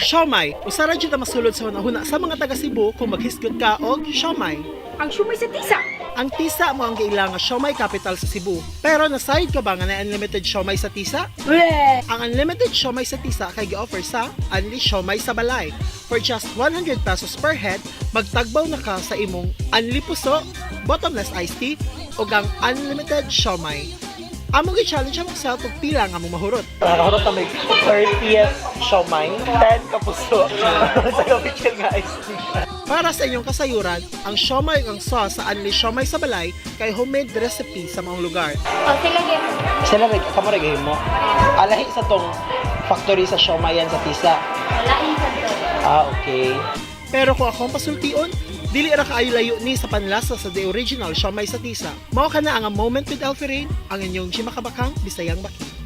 Siomai, usa ra jud ang masulod sa hunahuna sa mga taga Cebu kung maghisgot ka og siomai. Ang siomai sa tisa. Ang tisa mo ang giilang nga siomai capital sa Cebu. Pero nasayod ka ba nga na unlimited siomai sa tisa? Bleh! Ang unlimited siomai sa tisa kay gi-offer sa Unli Siomai sa Balay. For just 100 pesos per head, magtagbaw na ka sa imong Unli Puso, bottomless iced tea, o ang unlimited siomai. Among gi-challenge among self og pila nga among mahurot. Nakahurot na may 30th siomai, 10 ka puso sa kapichil nga iced tea. Para sa inyong kasayuran, ang siomai ang sauce sa Unli Siomai sa Balay kay homemade recipe sa mga lugar. Okay lang yan. Sila kamaragay mo. Alahi sa tong factory sa siomayan sa tisa. Walain ka to. Okay. Pero kung akong pasultion, dili ra kaayo layo ni sa panlasa sa the original siomai sa tisa. Mao ka na ang moment with Alfie Rain, ang inyong Chima Kabakang Bisayang Baki.